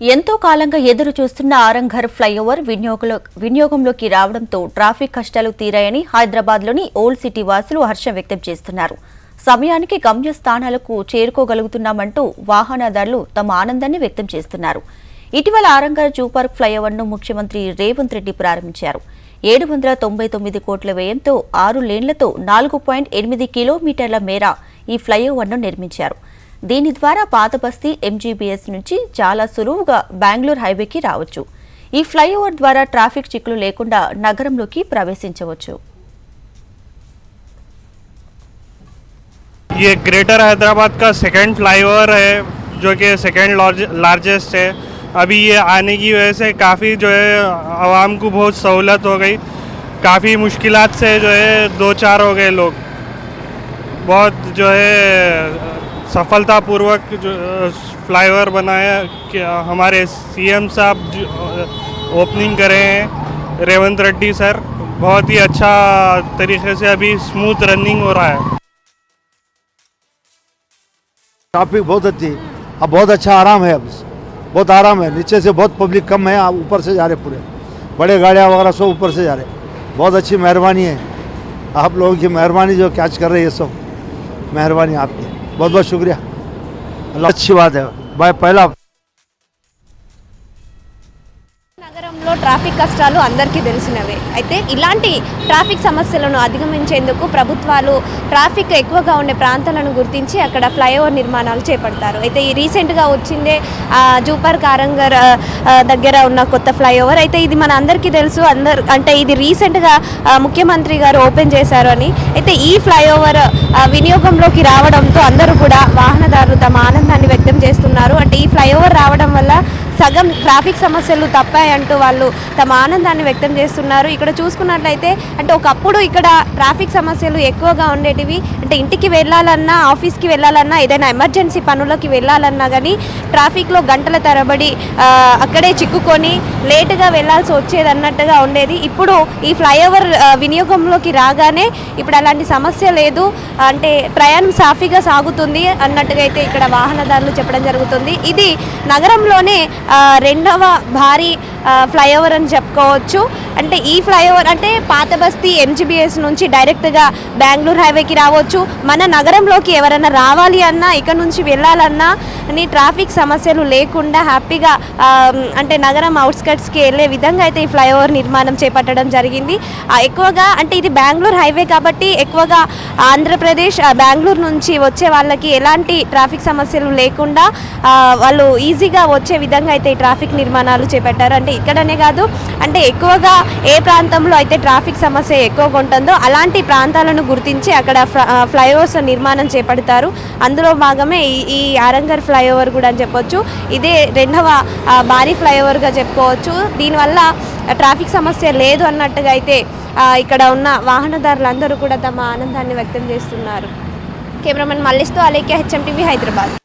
ఎంతో కాలంగా ఎదురు చూస్తున్న ఆరంఘర్ ఫ్లైఓవర్ వినియోగంలోకి రావడంతో ట్రాఫిక్ కష్టాలు తీరాయని హైదరాబాద్లోని ఓల్డ్ సిటీ వాసులు హర్షం వ్యక్తం చేస్తున్నారు. సమయానికి గమ్యస్థానాలకు చేరుకోగలుగుతున్నామంటూ వాహనదారులు తమ ఆనందాన్ని వ్యక్తం చేస్తున్నారు. ఇటీవల ఆరంఘర్ జూ పార్క్ ఫ్లైఓవర్ను ముఖ్యమంత్రి రేవంత్ రెడ్డి ప్రారంభించారు. 799 కోట్ల వ్యయంతో 6 లేన్లతో 4.8 కిలోమీటర్ల మేర ఈ ఫ్లైఓవర్ను నిర్మించారు. దీని ద్వారా పాత బస్తీ ఎంజీబీఎస్ నుంచి చాలా సులువుగా బెంగళూరు హైవేకి రావచ్చు. ఈ ఫ్లైఓవర్ ద్వారా ట్రాఫిక్ చిక్కులు లేకుండా నగరంలోకి ప్రవేశించవచ్చు. ये ग्रेटर हैदराबाद का सेकंड फ्लाईओवर है जो कि सेकंड लार्जेस्ट है. अभी ये आने की वजह से काफ़ी जो है आवाम को बहुत सहूलत हो गई. काफ़ी मुश्किलात से जो है 2-4 हो गए लोग. बहुत जो है सफलतापूर्वक जो फ्लाईओवर बनाया कि हमारे सीएम साहब ओपनिंग करे हैं रेवंत रेड्डी सर. बहुत ही अच्छा तरीके से अभी स्मूथ रनिंग हो रहा है. ट्रैफिक बहुत अच्छी, अब बहुत अच्छा आराम है. अब बहुत आराम है. नीचे से बहुत पब्लिक कम है, आप ऊपर से जा रहे पूरे बड़े गाड़ियाँ वगैरह सब ऊपर से जा रहे. बहुत अच्छी मेहरबानी है आप लोगों की, मेहरबानी जो कैच कर रहे हैं. ये सब मेहरबानी आपकी, बहुत बहुत शुक्रिया. अल्लाह अच्छी बात है भाई. पहला నగరంలో ట్రాఫిక్ కష్టాలు అందరికీ తెలిసినవే. అయితే ఇలాంటి ట్రాఫిక్ సమస్యలను అధిగమించేందుకు ప్రభుత్వాలు ట్రాఫిక్ ఎక్కువగా ఉండే ప్రాంతాలను గుర్తించి అక్కడ ఫ్లైఓవర్ నిర్మాణాలు చేపడతారు. అయితే ఈ రీసెంట్గా వచ్చిందే జూ పార్క్ ఆరంఘర్ దగ్గర ఉన్న కొత్త ఫ్లైఓవర్. అయితే ఇది మన అందరికీ తెలుసు. అంటే ఇది రీసెంట్గా ముఖ్యమంత్రి గారు ఓపెన్ చేశారు అని. అయితే ఈ ఫ్లైఓవర్ వినియోగంలోకి రావడంతో అందరూ కూడా వాహనదారులు తమ ఆనందాన్ని వ్యక్తం చేస్తున్నారు. అంటే ఈ ఫ్లైఓవర్ రావడం వల్ల సగం ట్రాఫిక్ సమస్యలు తప్పాయంటూ వాళ్ళు తమ ఆనందాన్ని వ్యక్తం చేస్తున్నారు. ఇక్కడ చూసుకున్నట్లయితే అంటే ఒకప్పుడు ఇక్కడ ట్రాఫిక్ సమస్యలు ఎక్కువగా ఉండేటివి. అంటే ఇంటికి వెళ్ళాలన్నా, ఆఫీస్కి వెళ్ళాలన్నా, ఏదైనా ఎమర్జెన్సీ పనులకి వెళ్ళాలన్నా కానీ ట్రాఫిక్లో గంటల తరబడి అక్కడే చిక్కుకొని లేటుగా వెళ్ళాల్సి వచ్చేది అన్నట్టుగా ఉండేది. ఇప్పుడు ఈ ఫ్లైఓవర్ వినియోగంలోకి రాగానే ఇప్పుడు అలాంటి సమస్య లేదు. అంటే ప్రయాణం సాఫీగా సాగుతుంది అన్నట్టుగా అయితే ఇక్కడ వాహనదారులు చెప్పడం జరుగుతుంది. ఇది నగరంలోనే రెండవ భారీ ఫ్లైఓవర్ అని చెప్పుకోవచ్చు. అంటే ఈ ఫ్లైఓవర్ అంటే పాత బస్తీ ఎంజీబీఎస్ నుంచి డైరెక్ట్గా బెంగళూరు హైవేకి రావచ్చు. మన నగరంలోకి ఎవరైనా రావాలి అన్నా, ఇక్కడ నుంచి వెళ్ళాలన్నా ట్రాఫిక్ సమస్యలు లేకుండా హ్యాపీగా అంటే నగరం అవుట్స్కట్స్కి వెళ్ళే విధంగా అయితే ఈ ఫ్లైఓవర్ నిర్మాణం చేపట్టడం జరిగింది. ఎక్కువగా అంటే ఇది బెంగళూరు హైవే కాబట్టి ఎక్కువగా ఆంధ్రప్రదేశ్ బెంగళూరు నుంచి వచ్చే వాళ్ళకి ఎలాంటి ట్రాఫిక్ సమస్యలు లేకుండా వాళ్ళు ఈజీగా వచ్చే విధంగా అయితే ఈ ట్రాఫిక్ నిర్మాణాలు చేపట్టారు. అంటే ఇక్కడనే కాదు, అంటే ఎక్కువగా ఏ ప్రాంతంలో అయితే ట్రాఫిక్ సమస్య ఎక్కువగా ఉంటుందో అలాంటి ప్రాంతాలను గుర్తించి అక్కడ ఫ్లైఓవర్స్ నిర్మాణం చేపడతారు. అందులో భాగమే ఈ ఆరంఘర్ ఫ్లైఓవర్ కూడా అని చెప్పొచ్చు. ఇదే రెండవ భారీ ఫ్లైఓవర్గా చెప్పుకోవచ్చు. దీనివల్ల ట్రాఫిక్ సమస్య లేదు అన్నట్టుగా అయితే ఇక్కడ ఉన్న వాహనదారులందరూ కూడా తమ ఆనందాన్ని వ్యక్తం చేస్తున్నారు. కెమెరామెన్ మల్లేష్తో అలేఖ్య, హెచ్ఎం టీవీ, హైదరాబాద్.